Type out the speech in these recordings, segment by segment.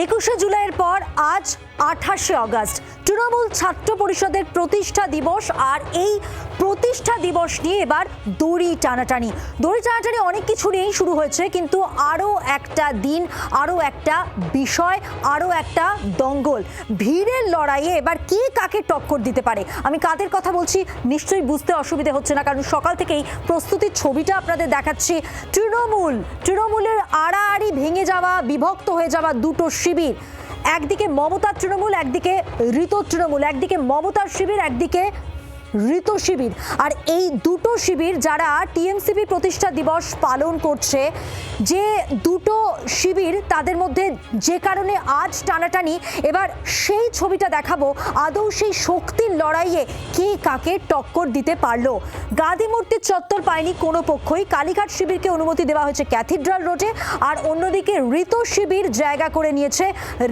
21শে জুলাইয়ের পর আজ 28শে অগস্ট তৃণমূল ছাত্র পরিষদের প্রতিষ্ঠা দিবস। আর এই প্রতিষ্ঠা দিবস নিয়ে এবার দড়ি টানাটানি অনেক কিছু নিয়েই শুরু হয়েছে, কিন্তু আরও একটা দিন, আরও একটা বিষয়, আরও একটা দঙ্গল। ভিড়ের লড়াইয়ে এবার কে কাকে টক্কর দিতে পারে, আমি কাদের কথা বলছি নিশ্চয়ই বুঝতে অসুবিধে হচ্ছে না, কারণ সকাল থেকেই প্রস্তুতির ছবিটা আপনাদের দেখাচ্ছি। তৃণমূলের আড়াআড়ি ভেঙে যাওয়া, বিভক্ত হয়ে যাওয়া দুটো শিবির, একদিকে মমতার তৃণমূল, একদিকে ঋত তৃণমূল, একদিকে মমতার শিবির, একদিকে ঋত শিবির। আর এই দুটো শিবির যারা টিএমসিপি প্রতিষ্ঠা দিবস পালন করছে, যে দুটো শিবির তাদের মধ্যে যে কারণে আজ টানাটানি, এবার সেই ছবিটা দেখাবো। আদৌ সেই শক্তির লড়াইয়ে কে কাকে টক্কর দিতে পারলো। গাঁধী মূর্তির চত্বর পায়নি কোনো পক্ষই, কালীঘাট শিবিরকে অনুমতি দেওয়া হয়েছে ক্যাথিড্রাল রোডে, আর অন্যদিকে ঋত শিবির জায়গা করে নিয়েছে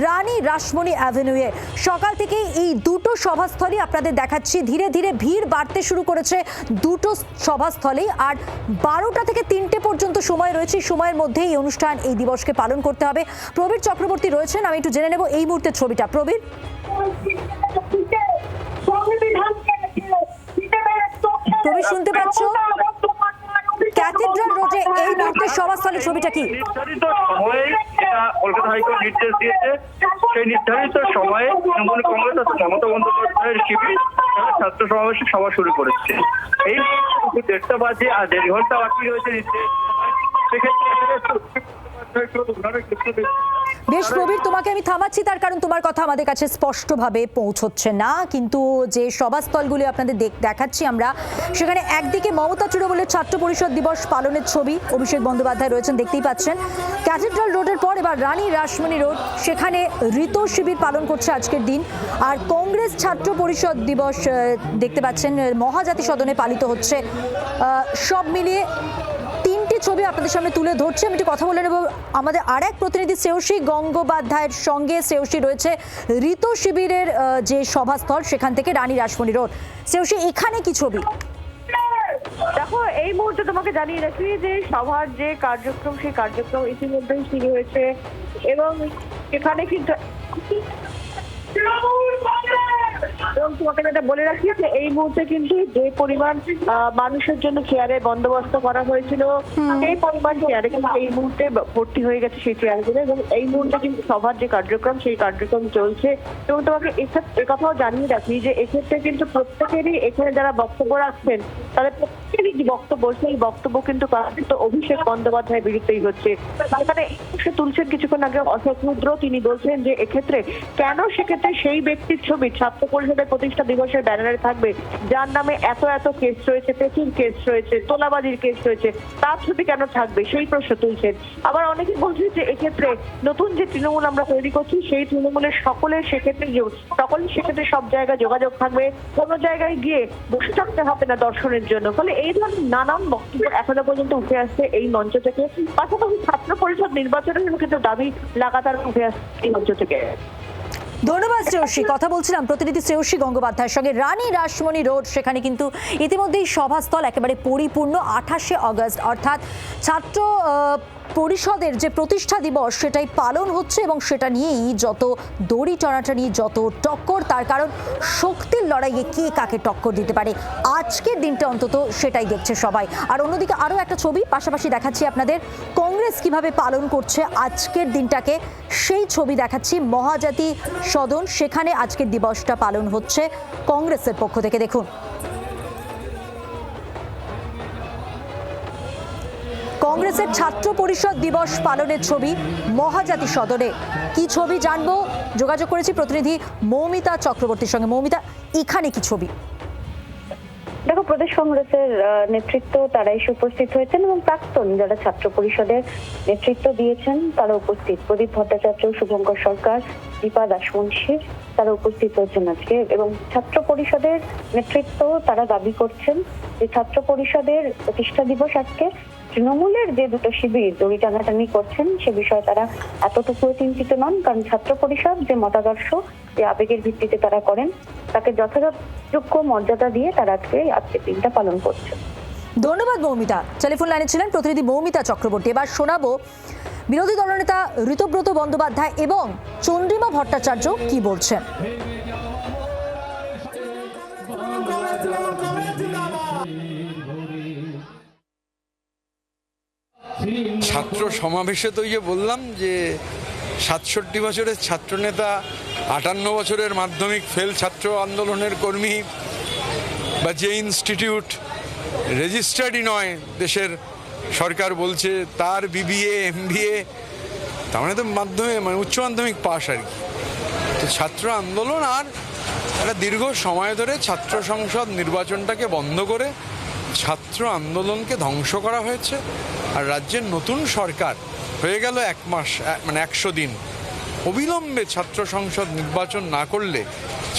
রানী রাসমণি অ্যাভিনিউয়ে। সকাল থেকে এই দুটো সভাস্থলই আপনাদের দেখাচ্ছি। ধীরে ধীরে ভিড় বাড়তে শুরু করেছে দুটো সভাস্থলেই, আর 12টা থেকে 3টে পর্যন্ত সময় রয়েছে। সময়ের মধ্যে এই অনুষ্ঠান, এই দিবসকে পালন করতে হবে। প্রবীর চক্রবর্তী রয়েছেন, আমি একটু জেনে নেব এই মুহূর্তের ছবিটা। প্রবীর, শুনতে পাচ্ছ? ক্যাথিড্রাল রোডে এই মুহূর্তের সভাস্থলের ছবিটা কি? নির্ধারিত সময়ে কলকাতা হাইকোর্ট নির্দেশ দিয়েছে, সেই নির্ধারিত সময়ে তৃণমূল কংগ্রেস অর্থাৎ মমতা বন্দ্যোপাধ্যায়ের শিবির তারা ছাত্র সমাবেশের সভা শুরু করেছে। এই 1:30 বাজে আর 1.5 ঘন্টা বাকি রয়েছে নির্দেশ। বেশ প্রবীর, তোমাকে আমি থামাচ্ছি তার কারণ তোমার কথা আমাদের কাছে স্পষ্টভাবে পৌঁছচ্ছে না। কিন্তু যে সভাস্থলগুলি আপনাদের দেখাচ্ছি আমরা, সেখানে একদিকে মমতা তৃণমূলের ছাত্র পরিষদ দিবস পালনের ছবি, অভিষেক বন্দ্যোপাধ্যায় রয়েছেন দেখতেই পাচ্ছেন। ক্যাথিড্রাল রোডের পর এবার রানী রাসমণি রোড, সেখানে ঋত শিবির পালন করছে আজকের দিন। আর কংগ্রেস ছাত্র পরিষদ দিবস দেখতে পাচ্ছেন মহাজাতি সদনে পালিত হচ্ছে। সব মিলিয়ে ছবি আপনাদের সামনে তুলে ধরছে। আমি একটু কথা বলে নেব আমাদের আর এক প্রতিনিধি শ্রেয়সী গঙ্গোপাধ্যায়ের সঙ্গে। শ্রেয়সী রয়েছে ঋত শিবিরের যে সভাস্থল, সেখান থেকে রানী রাসমণি রোড। শ্রেয়সী, এখানে কি ছবি? দেখো, এই মুহূর্তে তোমাকে জানিয়ে রাখি যে সভার যে কার্যক্রম, সেই কার্যক্রম ইতিমধ্যেই শুরু হয়েছে এবং এখানে কিন্তু এবং তোমাকে যেটা বলে রাখি যে এই মুহূর্তে কিন্তু যে পরিমাণ মানুষের জন্য চেয়ারের বন্দোবস্ত করা হয়েছিল, সেই পরিমাণ চেয়ারে কিন্তু এই মুহূর্তে ভর্তি হয়ে গেছে সেই চেয়ারগুলো। এবং এই মুহূর্তে কিন্তু সভার যে কার্যক্রম, সেই কার্যক্রম চলছে। এবং তোমাকে একথাও জানিয়ে রাখি যে এক্ষেত্রে কিন্তু প্রত্যেকেরই, এখানে যারা বক্তব্য রাখছেন তাদের প্রত্যেকেরই যে বক্তব্য, সেই বক্তব্য কিন্তু অভিষেক বন্দ্যোপাধ্যায়ের বিরুদ্ধেই হচ্ছে। এখানে সে তুলছেন কিছুক্ষণ আগে অশোক রুদ্র, তিনি বলছেন যে এক্ষেত্রে কেন সেক্ষেত্রে সেই ব্যক্তির ছবি ছাত্র পরিষদের প্রতিষ্ঠা দিবসের ব্যানারে থাকবে যার নামে এত এত কেস রয়েছে, পেচিং কেস রয়েছে, তোলাবাজির কেস রয়েছে, তার ছবি কেন থাকবে সেই প্রশ্ন তুলছেন। আবার অনেকে বলছে যে এক্ষেত্রে নতুন যে তৃণমূল আমরা তৈরি করছি, সেই তৃণমূলের সকলের সেক্ষেত্রে সব জায়গায় যোগাযোগ থাকবে, কোনো জায়গায় গিয়ে বসে থাকতে হবে না দর্শনের জন্য। ফলে এই ধরনের নানান বক্তব্য এখনো পর্যন্ত উঠে আসছে এই মঞ্চ থেকে। পাশাপাশি ছাত্র পরিষদ নির্বাচনের কিন্তু দাবি লাগাতার উঠে আসছে এই মঞ্চ থেকে। ধন্যবাদ শ্রেয়সী। কথা বলছিলাম প্রতিনিধি শ্রেয়সী গঙ্গোপাধ্যায়ের সঙ্গে। রানী রাসমণি রোড, সেখানে কিন্তু ইতিমধ্যেই সভাস্থল একেবারে পরিপূর্ণ। 28শে অগস্ট অর্থাৎ ছাত্র পরিষদের যে প্রতিষ্ঠা দিবস, সেটাই পালন হচ্ছে এবং সেটা নিয়েই যত দড়ি টানাটানি, যত টক্কর, তার কারণ শক্তির লড়াইয়ে কে কাকে টক্কর দিতে পারে আজকের দিনটা অন্তত সেটাই দেখছে সবাই। আর অন্যদিকে আরও একটা ছবি পাশাপাশি দেখাচ্ছি আপনাদের, কংগ্রেস কিভাবে পালন করছে আজকের দিনটাকে, সেই ছবি দেখাচ্ছি। মহাজাতি সদন, সেখানে আজকের দিবসটা পালন হচ্ছে কংগ্রেসের পক্ষ থেকে। দেখুন, কংগ্রেসের ছাত্র পরিষদ দিবস পালনের ছবি মহাজাতি সদনে। কি ছবি জানবো, যোগাযোগ করেছি প্রতিনিধি মৌমিতা চক্রবর্তীর সঙ্গে। মৌমিতা, এখানে কি ছবি? দেখো, প্রদেশ কংগ্রেসের নেতৃত্ব তারা এসে উপস্থিত হয়েছেন এবং প্রাক্তন যারা ছাত্র পরিষদের নেতৃত্ব দিয়েছেন তারা উপস্থিত। প্রদীপ ভট্টাচার্য, শুভঙ্কর সরকার, দীপা দাসমুন্সী তারা উপস্থিত হয়েছেন আজকে। এবং ছাত্র পরিষদের নেতৃত্ব তারা দাবি করছেন যে ছাত্র পরিষদের প্রতিষ্ঠা দিবস আজকে তৃণমূলের যে দুটো শিবির দড়ি টানাটানি করছেন সে বিষয়ে তারা এতটুকুও চিন্তিত নন, কারণ ছাত্র পরিষদ যে মতাদর্শ, যে আবেগের ভিত্তিতে তারা করেন, তাকে যথাযোগ্য মর্যাদা দিয়ে তারা আজকের দিনটা পালন করছে। ধন্যবাদ মৌমিতা। টেলিফোন লাইনে ছিলেন প্রতিনিধি মৌমিতা চক্রবর্তী। এবার শোনাবো বিরোধী দলনেতা ঋতব্রত বন্দ্যোপাধ্যায় এবং চন্দ্রিমা ভট্টাচার্য কি বলছেন। ছাত্র সমাবেশে তো বললাম যে ৬৭ বছরের ছাত্রনেতা, ৫৮ বছরের মাধ্যমিক ফেল ছাত্র আন্দোলনের কর্মী, বা যে ইনস্টিটিউট রেজিস্টার্ডই নয় দেশের সরকার বলছে তার বিবিএ এমবিএ, তার মানে তো উচ্চ মাধ্যমিক পাস আর কি। তো ছাত্র আন্দোলন আর একটা দীর্ঘ সময় ধরে ছাত্র সংসদ নির্বাচনটাকে বন্ধ করে ছাত্র আন্দোলনকে ধ্বংস করা হয়েছে। আর রাজ্যের নতুন সরকার হয়ে গেল ১ মাস, মানে ১০০ দিন। অবিলম্বে ছাত্র সংসদ নির্বাচন না করলে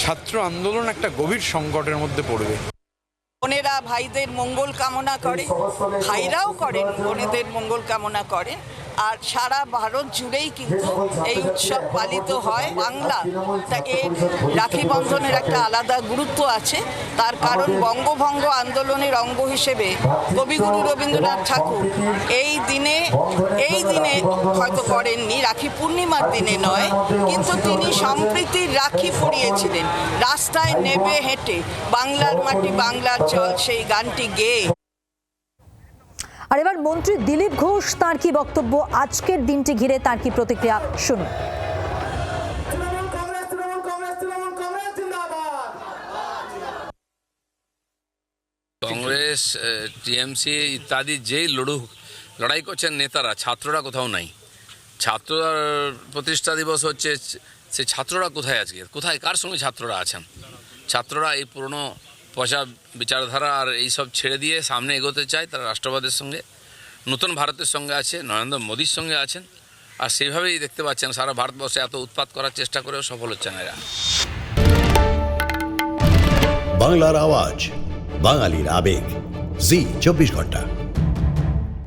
ছাত্র আন্দোলন একটা গভীর সংকটের মধ্যে পড়বে। বোনেরা ভাইদের মঙ্গল কামনা করে, ভাইরাও করেন, বোনেদের মঙ্গল কামনা করেন। আর সারা ভারত জুড়েই কিন্তু এই উৎসব পালিত হয়। বাংলা তা এর রাখি বন্ধনের একটা আলাদা গুরুত্ব আছে। তার কারণ বঙ্গভঙ্গ আন্দোলনের অঙ্গ হিসেবে কবিগুরু রবীন্দ্রনাথ ঠাকুর এই দিনে হয়তো করেননি, রাখি পূর্ণিমার দিনে নয়, কিন্তু তিনি সম্প্রীতির রাখি পরিয়েছিলেন রাস্তায় নেবে হেঁটে, বাংলার মাটি বাংলার জল সেই গানটি গেয়ে। আর এবার মন্ত্রী দিলীপ ঘোষ তাঁর কি বক্তব্য, আজকের দিনটি ঘিরে তাঁর কি প্রতিক্রিয়া শুনুন। কংগ্রেস, টিএমসি ইত্যাদি যেই লড়াই করছেন নেতারা, ছাত্ররা কোথাও নাই। ছাত্র প্রতিষ্ঠা দিবস হচ্ছে, সে ছাত্ররা কোথায় আজকে, কোথায় কার সঙ্গে ছাত্ররা আছেন? ছাত্ররা এই পুরনো পয়সা বিচারধারা আর এইসব ছেড়ে দিয়ে সামনে এগোতে চায়। তারা রাষ্ট্রবাদের সঙ্গে, নতুন ভারতের সঙ্গে আছে, নরেন্দ্র মোদীর সঙ্গে আছেন। আর সেইভাবেই দেখতে পাচ্ছেন সারা ভারতবর্ষে এত উৎপাত করার চেষ্টা করেও সফল হচ্ছেন এরা। বাংলার আওয়াজ, বাঙালির আবেগ, জি ২৪ ঘন্টা।